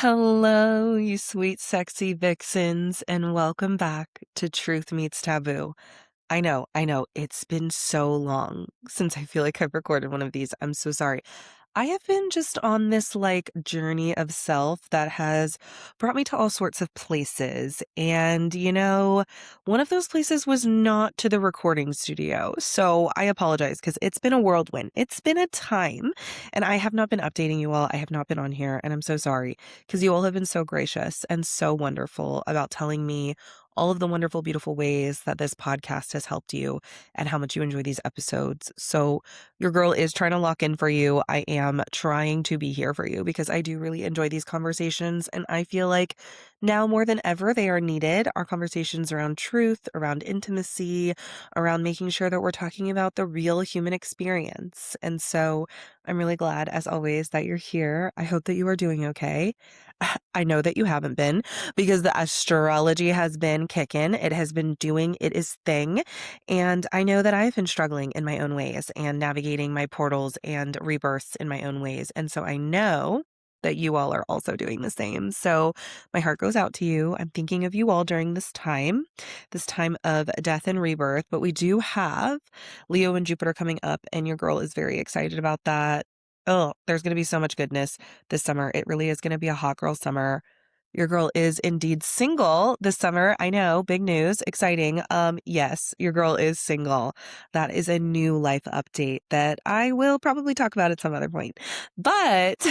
Hello, you sweet, sexy vixens, and welcome back to Truth Meets Taboo. I know, it's been so long since I feel like I've recorded one of these. I'm so sorry. I have been just on this journey of self that has brought me to all sorts of places. And, one of those places was not to the recording studio. So I apologize because it's been a whirlwind. It's been a time. And I have not been updating you all. I have not been on here. And I'm so sorry because you all have been so gracious and so wonderful about telling me all of the wonderful, beautiful ways that this podcast has helped you and how much you enjoy these episodes. So, your girl is trying to lock in for you. I am trying to be here for you because I do really enjoy these conversations. And I feel like now more than ever, they are needed. Our conversations around truth, around intimacy, around making sure that we're talking about the real human experience. And so, I'm really glad, as always, that you're here. I hope that you are doing okay. I know that you haven't been because the astrology has been kicking. It has been doing its thing. And I know that I've been struggling in my own ways and navigating my portals and rebirths in my own ways. And so I know that you all are also doing the same. So my heart goes out to you. I'm thinking of you all during this time of death and rebirth. But we do have Leo and Jupiter coming up, and your girl is very excited about that. Oh, there's going to be so much goodness this summer. It really is going to be a hot girl summer. Your girl is indeed single this summer. I know, big news, exciting. Yes, your girl is single. That is a new life update that I will probably talk about at some other point. But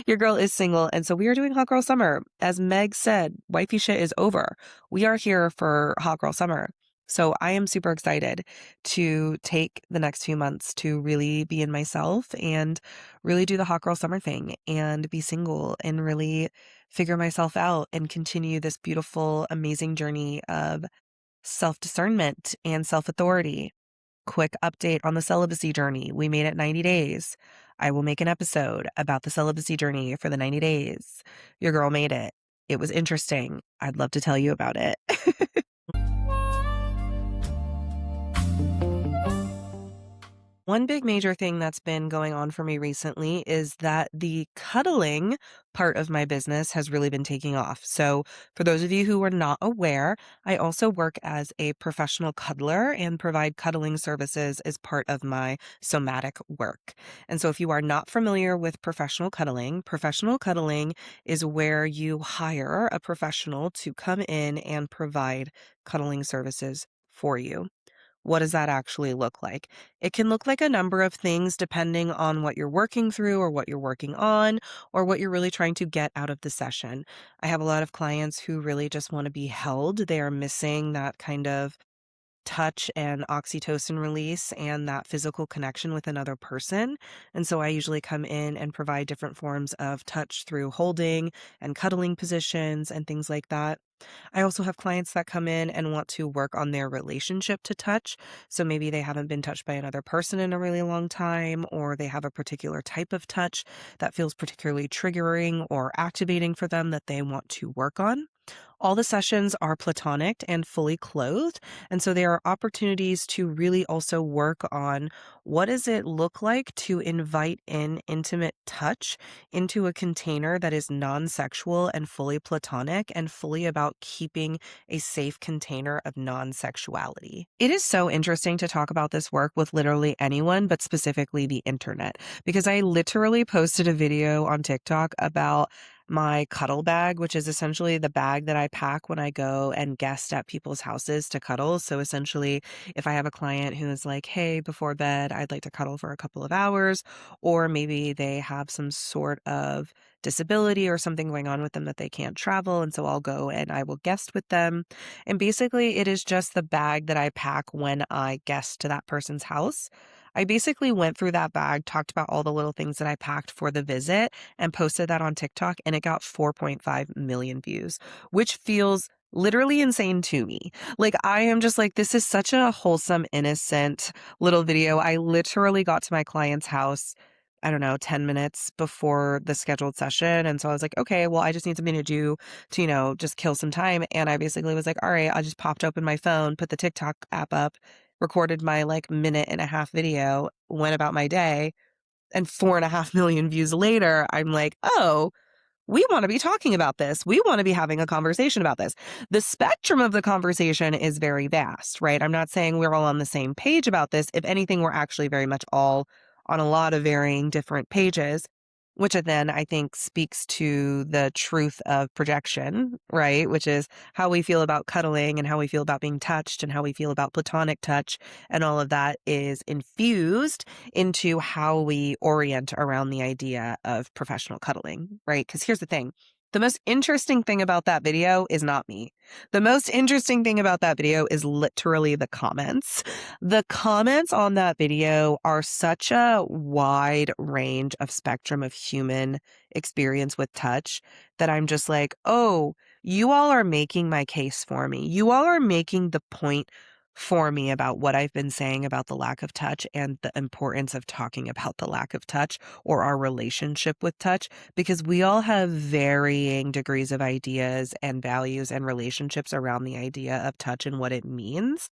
your girl is single, and so we are doing hot girl summer. As Meg said, wifey shit is over. We are here for hot girl summer. So I am super excited to take the next few months to really be in myself and really do the hot girl summer thing and be single and really figure myself out and continue this beautiful, amazing journey of self discernment and self authority. Quick update on the celibacy journey. We made it 90 days. I will make an episode about the celibacy journey for the 90 days. Your girl made it. It was interesting. I'd love to tell you about it. One big major thing that's been going on for me recently is that the cuddling part of my business has really been taking off. So, for those of you who are not aware, I also work as a professional cuddler and provide cuddling services as part of my somatic work. And so, if you are not familiar with professional cuddling is where you hire a professional to come in and provide cuddling services for you. What does that actually look like? It can look like a number of things depending on what you're working through or what you're working on or what you're really trying to get out of the session. I have a lot of clients who really just want to be held. They are missing that kind of touch and oxytocin release and that physical connection with another person. And so I usually come in and provide different forms of touch through holding and cuddling positions and things like that. I also have clients that come in and want to work on their relationship to touch. So maybe they haven't been touched by another person in a really long time, or they have a particular type of touch that feels particularly triggering or activating for them that they want to work on. All the sessions are platonic and fully clothed. And so there are opportunities to really also work on what does it look like to invite in intimate touch into a container that is non-sexual and fully platonic and fully about keeping a safe container of non-sexuality. It is so interesting to talk about this work with literally anyone, but specifically the internet, because I literally posted a video on TikTok about my cuddle bag, which is essentially the bag that I pack when I go and guest at people's houses to cuddle. So essentially, if I have a client who is like, hey, before bed, I'd like to cuddle for a couple of hours, or maybe they have some sort of disability or something going on with them that they can't travel. And so I'll go and I will guest with them. And basically, it is just the bag that I pack when I guest to that person's house. I basically went through that bag, talked about all the little things that I packed for the visit, and posted that on TikTok, and it got 4.5 million views, which feels literally insane to me. Like, I am just like, this is such a wholesome, innocent little video. I literally got to my client's house, I don't know, 10 minutes before the scheduled session. And so I was like, okay, well, I just need something to do to, just kill some time. And I basically was like, all right, I just popped open my phone, put the TikTok app up, recorded my minute and a half video, went about my day, and 4.5 million views later, I'm like, oh, we want to be talking about this. We want to be having a conversation about this. The spectrum of the conversation is very vast, right? I'm not saying we're all on the same page about this. If anything, we're actually very much all on a lot of varying different pages, which then I think speaks to the truth of projection, right? Which is how we feel about cuddling and how we feel about being touched and how we feel about platonic touch. And all of that is infused into how we orient around the idea of professional cuddling, right? Because here's the thing. The most interesting thing about that video is not me. The most interesting thing about that video is literally the comments. The comments on that video are such a wide range of spectrum of human experience with touch that I'm just like, oh, you all are making my case for me. You all are making the point for me about what I've been saying about the lack of touch and the importance of talking about the lack of touch or our relationship with touch, because we all have varying degrees of ideas and values and relationships around the idea of touch and what it means.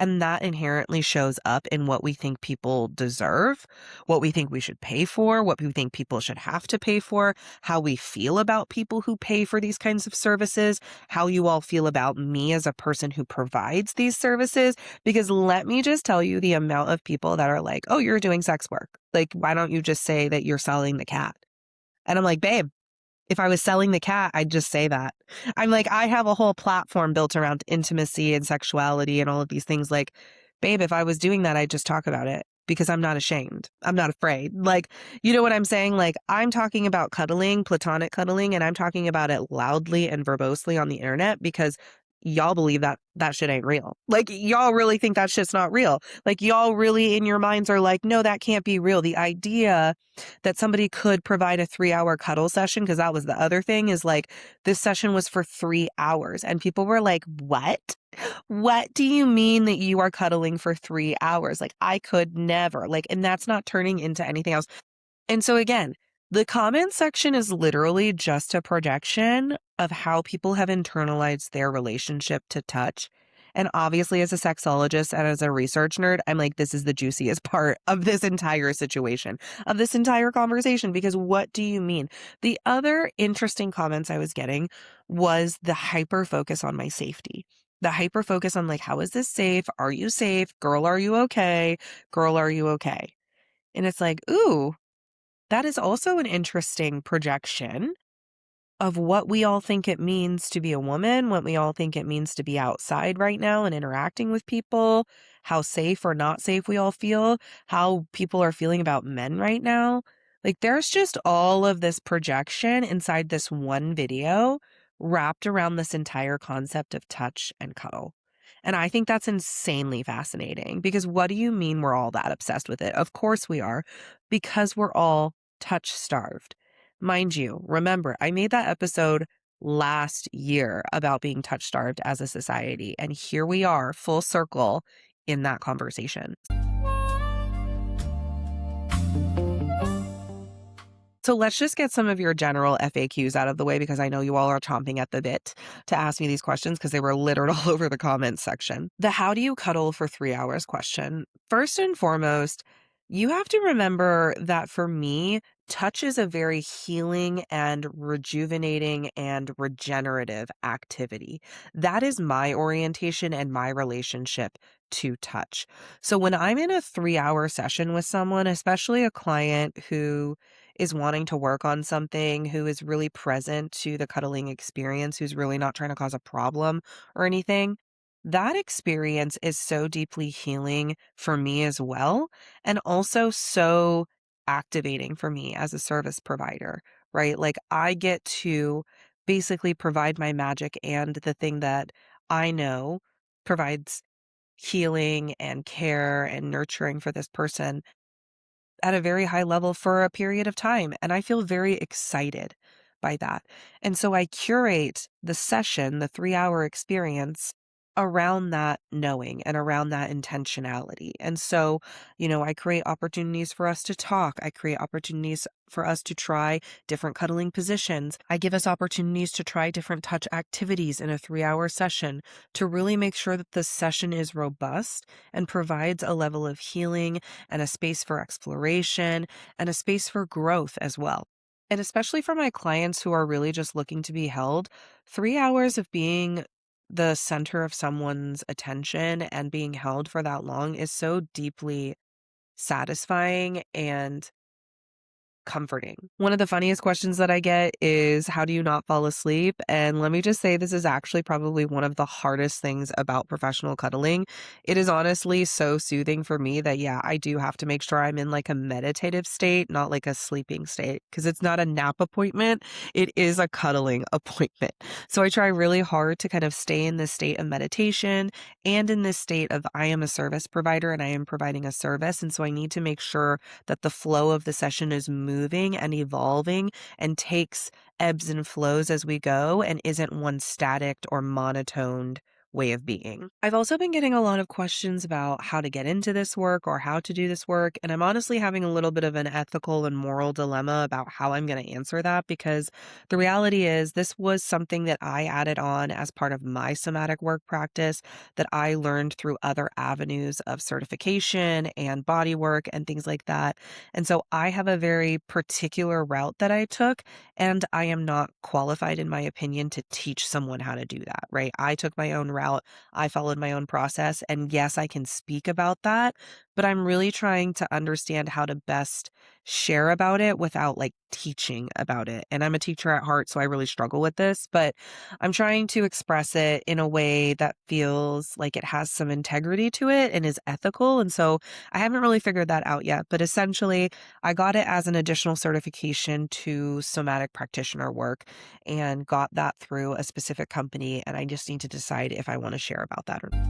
And that inherently shows up in what we think people deserve, what we think we should pay for, what we think people should have to pay for, how we feel about people who pay for these kinds of services, how you all feel about me as a person who provides these services. Because let me just tell you the amount of people that are like, oh, you're doing sex work. Like, why don't you just say that you're selling the cat? And I'm like, babe, if I was selling the cat, I'd just say that. I'm like, I have a whole platform built around intimacy and sexuality and all of these things. Like, babe, if I was doing that, I'd just talk about it because I'm not ashamed. I'm not afraid. Like, you know what I'm saying? Like, I'm talking about cuddling, platonic cuddling, and I'm talking about it loudly and verbosely on the internet because y'all believe that that shit ain't real. Like, y'all really think that shit's not real. Like, y'all really in your minds are like, no, that can't be real. The idea that somebody could provide a 3-hour cuddle session, because that was the other thing, is like, this session was for 3 hours. And people were like, what? What do you mean that you are cuddling for 3 hours? Like, I could never. Like, and that's not turning into anything else. And so again, the comment section is literally just a projection of how people have internalized their relationship to touch. And obviously, as a sexologist and as a research nerd, I'm like, this is the juiciest part of this entire situation, of this entire conversation, because what do you mean? The other interesting comments I was getting was the hyper focus on my safety. The hyper focus on like, how is this safe? Are you safe? Girl, are you okay? Girl, are you okay? And it's like, ooh, that is also an interesting projection of what we all think it means to be a woman, what we all think it means to be outside right now and interacting with people, how safe or not safe we all feel, how people are feeling about men right now. Like, there's just all of this projection inside this one video wrapped around this entire concept of touch and cuddle. And I think that's insanely fascinating, because what do you mean we're all that obsessed with it? Of course we are, because we're all touch starved. Mind you, remember, I made that episode last year about being touch starved as a society. And here we are, full circle in that conversation. So let's just get some of your general FAQs out of the way, because I know you all are chomping at the bit to ask me these questions because they were littered all over the comments section. The how do you cuddle for 3 hours question. First and foremost, you have to remember that for me, touch is a very healing and rejuvenating and regenerative activity. That is my orientation and my relationship to touch. So when I'm in a 3-hour session with someone, especially a client who is wanting to work on something, who is really present to the cuddling experience, who's really not trying to cause a problem or anything, that experience is so deeply healing for me as well, and also so activating for me as a service provider, right? Like, I get to basically provide my magic and the thing that I know provides healing and care and nurturing for this person at a very high level for a period of time. And I feel very excited by that. And so I curate the session, the 3-hour experience, around that knowing and around that intentionality. And so, I create opportunities for us to talk. I create opportunities for us to try different cuddling positions. I give us opportunities to try different touch activities in a 3-hour session to really make sure that the session is robust and provides a level of healing and a space for exploration and a space for growth as well. And especially for my clients who are really just looking to be held, 3 hours of being the center of someone's attention and being held for that long is so deeply satisfying and comforting. One of the funniest questions that I get is, how do you not fall asleep? And let me just say, this is actually probably one of the hardest things about professional cuddling. It is honestly so soothing for me that, yeah, I do have to make sure I'm in like a meditative state, not like a sleeping state, because it's not a nap appointment. It is a cuddling appointment. So I try really hard to kind of stay in this state of meditation and in this state of, I am a service provider and I am providing a service. And so I need to make sure that the flow of the session is moving and evolving and takes ebbs and flows as we go and isn't one static or monotoned way of being. I've also been getting a lot of questions about how to get into this work or how to do this work, and I'm honestly having a little bit of an ethical and moral dilemma about how I'm going to answer that, because the reality is this was something that I added on as part of my somatic work practice that I learned through other avenues of certification and body work and things like that. And so I have a very particular route that I took, and I am not qualified, in my opinion, to teach someone how to do that, right? I took my own route, I followed my own process, and yes, I can speak about that, but I'm really trying to understand how to best share about it without like teaching about it. And I'm a teacher at heart, so I really struggle with this, but I'm trying to express it in a way that feels like it has some integrity to it and is ethical. And so I haven't really figured that out yet, but essentially, I got it as an additional certification to somatic practitioner work and got that through a specific company. And I just need to decide if I want to share about that or not.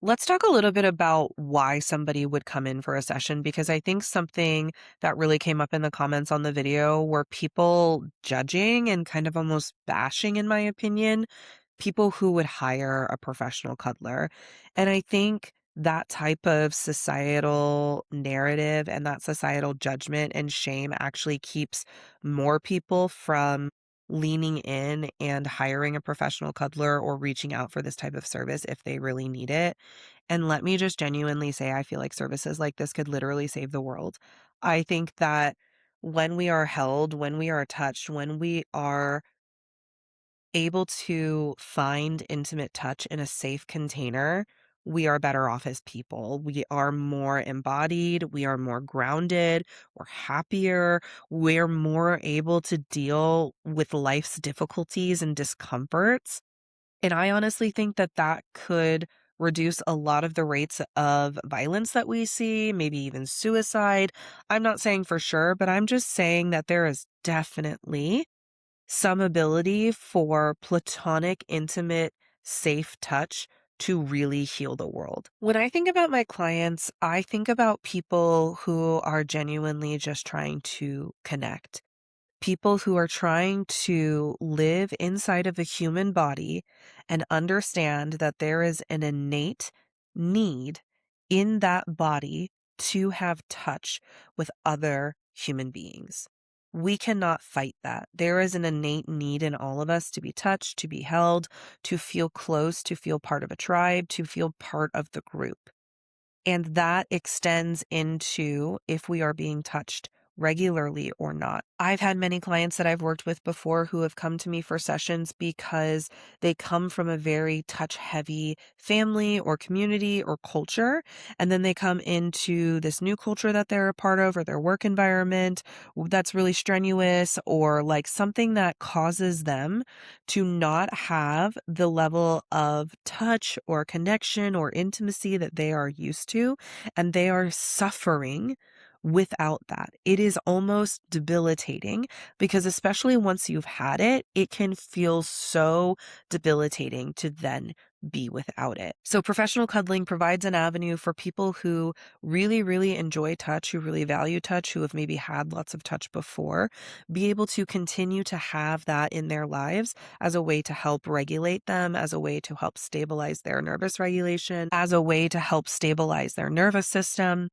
Let's talk a little bit about why somebody would come in for a session, because I think something that really came up in the comments on the video were people judging and kind of almost bashing, in my opinion, people who would hire a professional cuddler. And I think that type of societal narrative and that societal judgment and shame actually keeps more people from leaning in and hiring a professional cuddler or reaching out for this type of service if they really need it. And let me just genuinely say, I feel like services like this could literally save the world. I think that when we are held, when we are touched, when we are able to find intimate touch in a safe container, we are better off as people. We are more embodied, we are more grounded, we're happier, we're more able to deal with life's difficulties and discomforts. And I honestly think that that could reduce a lot of the rates of violence that we see, maybe even suicide. I'm not saying for sure, but I'm just saying that there is definitely some ability for platonic, intimate, safe touch to really heal the world. When I think about my clients, I think about people who are genuinely just trying to connect. People who are trying to live inside of a human body and understand that there is an innate need in that body to have touch with other human beings. We cannot fight that. There is an innate need in all of us to be touched, to be held, to feel close, to feel part of a tribe, to feel part of the group. And that extends into if we are being touched regularly or not. I've had many clients that I've worked with before who have come to me for sessions because they come from a very touch heavy family or community or culture. And then they come into this new culture that they're a part of or their work environment that's really strenuous or like something that causes them to not have the level of touch or connection or intimacy that they are used to. And they are suffering without that. It is almost debilitating because, especially once you've had it, it can feel so debilitating to then be without it. So professional cuddling provides an avenue for people who really, really enjoy touch, who really value touch, who have maybe had lots of touch before, be able to continue to have that in their lives as a way to help regulate them, as a way to help stabilize their nervous regulation, as a way to help stabilize their nervous system.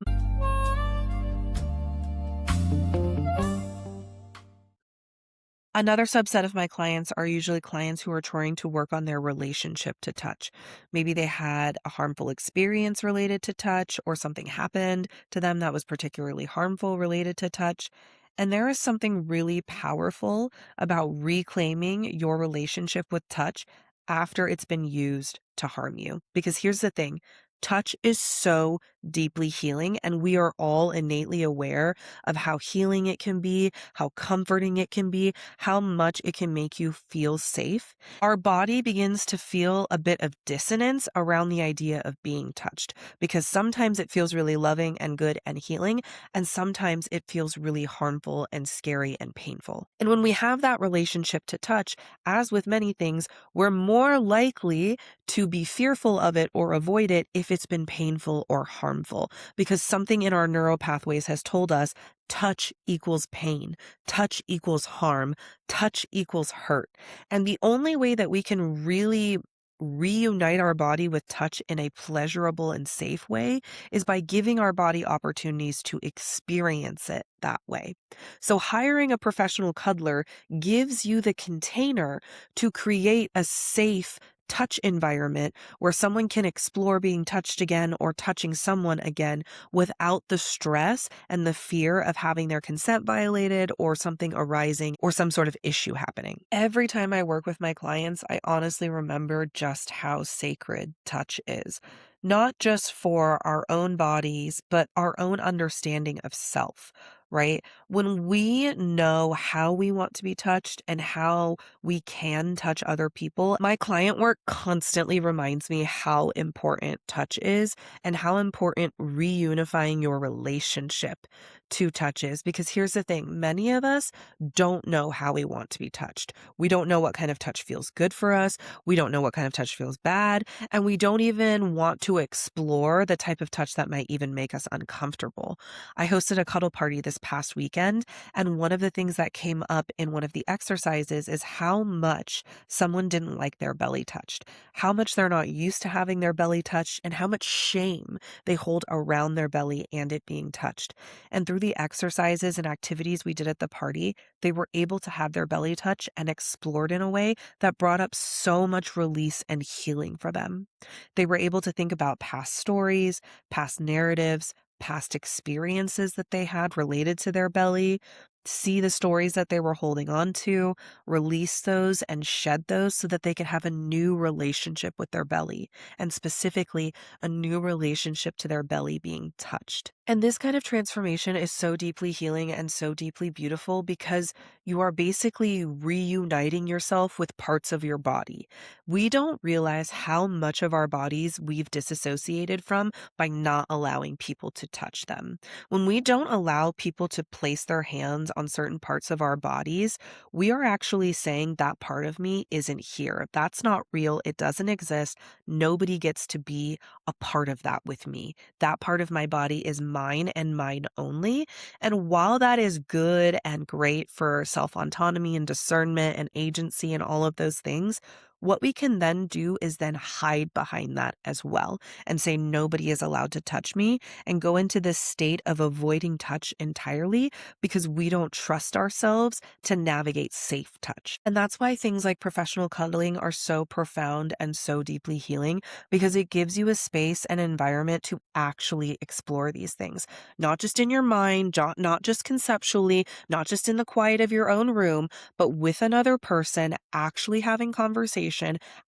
Another subset of my clients are usually clients who are trying to work on their relationship to touch. Maybe they had a harmful experience related to touch, or something happened to them that was particularly harmful related to touch. And there is something really powerful about reclaiming your relationship with touch after it's been used to harm you. Because here's the thing, touch is so deeply healing, and we are all innately aware of how healing it can be, how comforting it can be, how much it can make you feel safe. Our body begins to feel a bit of dissonance around the idea of being touched, because sometimes it feels really loving and good and healing, and sometimes it feels really harmful and scary and painful. And when we have that relationship to touch, as with many things, we're more likely to be fearful of it or avoid it if it's been painful or harmful, because something in our neural pathways has told us touch equals pain, touch equals harm, touch equals hurt. And the only way that we can really reunite our body with touch in a pleasurable and safe way is by giving our body opportunities to experience it that way. So hiring a professional cuddler gives you the container to create a safe touch environment where someone can explore being touched again or touching someone again without the stress and the fear of having their consent violated or something arising or some sort of issue happening. Every time I work with my clients, I honestly remember just how sacred touch is, not just for our own bodies, but our own understanding of self, right? When we know how we want to be touched and how we can touch other people, my client work constantly reminds me how important touch is and how important reunifying your relationship to touch is. Because here's the thing, many of us don't know how we want to be touched. We don't know what kind of touch feels good for us. We don't know what kind of touch feels bad. And we don't even want to explore the type of touch that might even make us uncomfortable. I hosted a cuddle party this past weekend, and one of the things that came up in one of the exercises is how much someone didn't like their belly touched, how much they're not used to having their belly touched, and how much shame they hold around their belly and it being touched. And through the exercises and activities we did at the party, they were able to have their belly touch and explored in a way that brought up so much release and healing for them. They were able to think about past stories, past narratives, past experiences that they had related to their belly, see the stories that they were holding on to, release those and shed those so that they could have a new relationship with their belly, and specifically a new relationship to their belly being touched. And this kind of transformation is so deeply healing and so deeply beautiful because you are basically reuniting yourself with parts of your body. We don't realize how much of our bodies we've disassociated from by not allowing people to touch them. When we don't allow people to place their hands on certain parts of our bodies, we are actually saying that part of me isn't here. That's not real. It doesn't exist. Nobody gets to be a part of that with me. That part of my body is mine and mine only. And while that is good and great for self-autonomy and discernment and agency and all of those things, what we can then do is then hide behind that as well and say nobody is allowed to touch me and go into this state of avoiding touch entirely because we don't trust ourselves to navigate safe touch. And that's why things like professional cuddling are so profound and so deeply healing, because it gives you a space and environment to actually explore these things, not just in your mind, not just conceptually, not just in the quiet of your own room, but with another person, actually having conversation,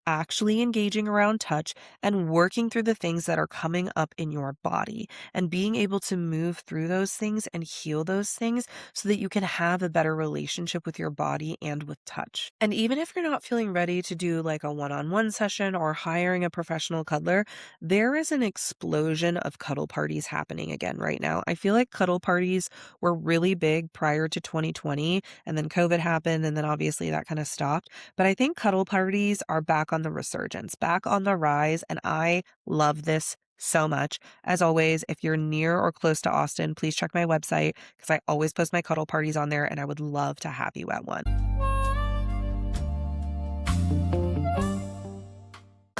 actually engaging around touch, and working through the things that are coming up in your body and being able to move through those things and heal those things so that you can have a better relationship with your body and with touch. And even if you're not feeling ready to do like a one-on-one session or hiring a professional cuddler, there is an explosion of cuddle parties happening again right now. I feel like cuddle parties were really big prior to 2020, and then COVID happened, and then obviously that kind of stopped. But I think cuddle parties are back on the resurgence, back on the rise, and I love this so much. As always, if you're near or close to Austin, please check my website because I always post my cuddle parties on there, and I would love to have you at one.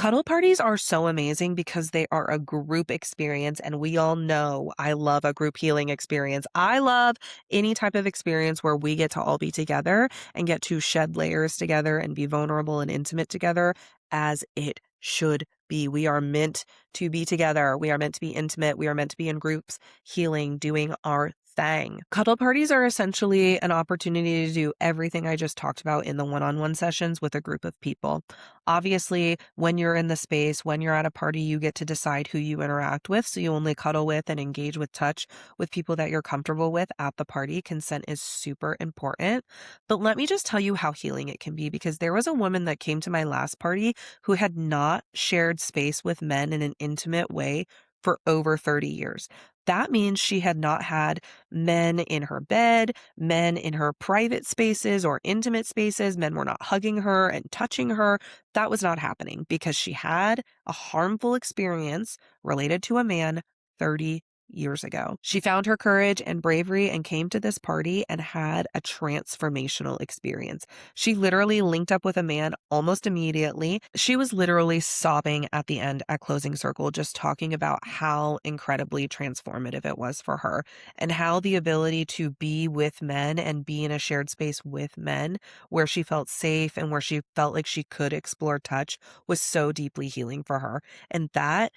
Cuddle parties are so amazing because they are a group experience, and we all know I love a group healing experience. I love any type of experience where we get to all be together and get to shed layers together and be vulnerable and intimate together as it should be. We are meant to be together. We are meant to be intimate. We are meant to be in groups, healing, doing our thing. Cuddle parties are essentially an opportunity to do everything I just talked about in the one-on-one sessions with a group of people. Obviously, when you're in the space, when you're at a party, you get to decide who you interact with. So you only cuddle with and engage with touch with people that you're comfortable with at the party. Consent is super important. But let me just tell you how healing it can be, because there was a woman that came to my last party who had not shared space with men in an intimate way for over 30 years. That means she had not had men in her bed, men in her private spaces or intimate spaces. Men were not hugging her and touching her. That was not happening because she had a harmful experience related to a man 30 years ago. She found her courage and bravery and came to this party and had a transformational experience. She literally linked up with a man almost immediately. She was literally sobbing at the end at closing circle, just talking about how incredibly transformative it was for her and how the ability to be with men and be in a shared space with men where she felt safe and where she felt like she could explore touch was so deeply healing for her. And that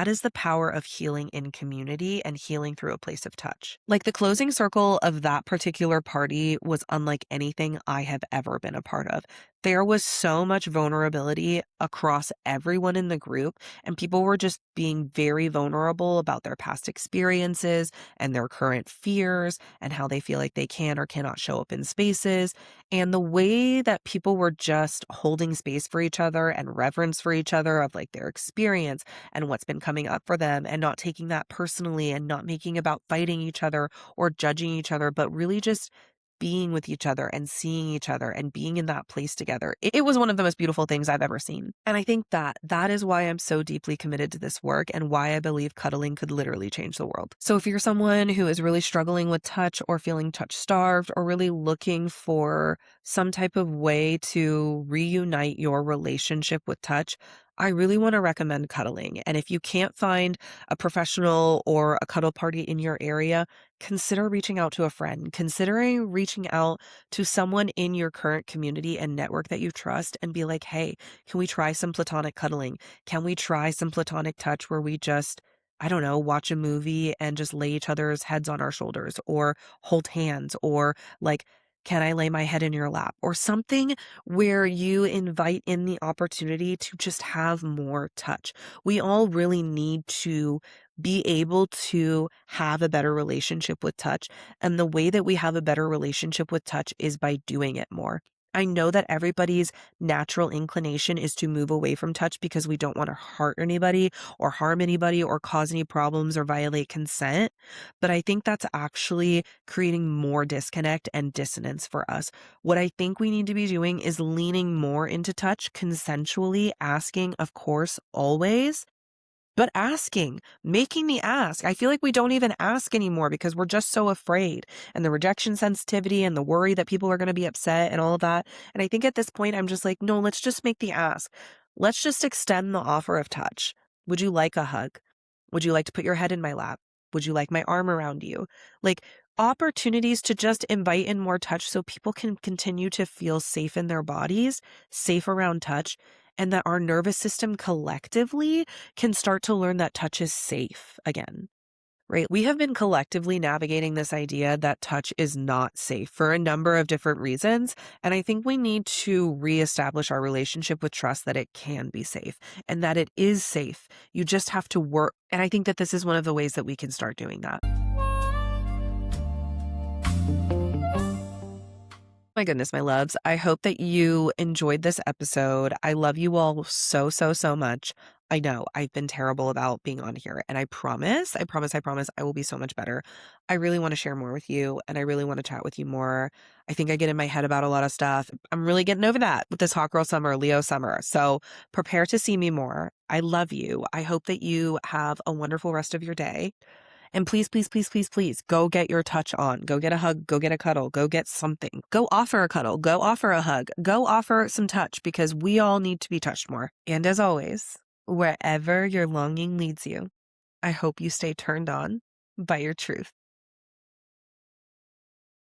is the power of healing in community and healing through a place of touch. Like, the closing circle of that particular party was unlike anything I have ever been a part of. There was so much vulnerability across everyone in the group, and people were just being very vulnerable about their past experiences and their current fears and how they feel like they can or cannot show up in spaces. And the way that people were just holding space for each other and reverence for each other of like their experience and what's been coming up for them, and not taking that personally and not making about fighting each other or judging each other, but really just being with each other and seeing each other and being in that place together. It was one of the most beautiful things I've ever seen. And I think that that is why I'm so deeply committed to this work and why I believe cuddling could literally change the world. So if you're someone who is really struggling with touch or feeling touch starved or really looking for some type of way to reunite your relationship with touch, I really want to recommend cuddling. And if you can't find a professional or a cuddle party in your area, consider reaching out to a friend, considering reaching out to someone in your current community and network that you trust and be like, hey, can we try some platonic cuddling? Can we try some platonic touch where we just, I don't know, watch a movie and just lay each other's heads on our shoulders or hold hands or like, can I lay my head in your lap or something where you invite in the opportunity to just have more touch. We all really need to be able to have a better relationship with touch. And the way that we have a better relationship with touch is by doing it more. I know that everybody's natural inclination is to move away from touch because we don't want to hurt anybody or harm anybody or cause any problems or violate consent. But I think that's actually creating more disconnect and dissonance for us. What I think we need to be doing is leaning more into touch consensually, asking, of course, always, but asking, making the ask. I feel like we don't even ask anymore because we're just so afraid, and the rejection sensitivity and the worry that people are going to be upset and all of that. And I think at this point, I'm just like, no, let's just make the ask. Let's just extend the offer of touch. Would you like a hug? Would you like to put your head in my lap? Would you like my arm around you? Like, opportunities to just invite in more touch so people can continue to feel safe in their bodies, safe around touch, and that our nervous system collectively can start to learn that touch is safe again. Right? We have been collectively navigating this idea that touch is not safe for a number of different reasons. And I think we need to reestablish our relationship with trust that it can be safe and that it is safe. You just have to work. And I think that this is one of the ways that we can start doing that. My goodness, my loves. I hope that you enjoyed this episode. I love you all so, so, so much. I know I've been terrible about being on here, and I promise, I will be so much better. I really want to share more with you, and I really want to chat with you more. I think I get in my head about a lot of stuff. I'm really getting over that with this hot girl summer, Leo summer. So prepare to see me more. I love you. I hope that you have a wonderful rest of your day. And please, please, please, please, please go get your touch on. Go get a hug. Go get a cuddle. Go get something. Go offer a cuddle. Go offer a hug. Go offer some touch because we all need to be touched more. And as always, wherever your longing leads you, I hope you stay turned on by your truth.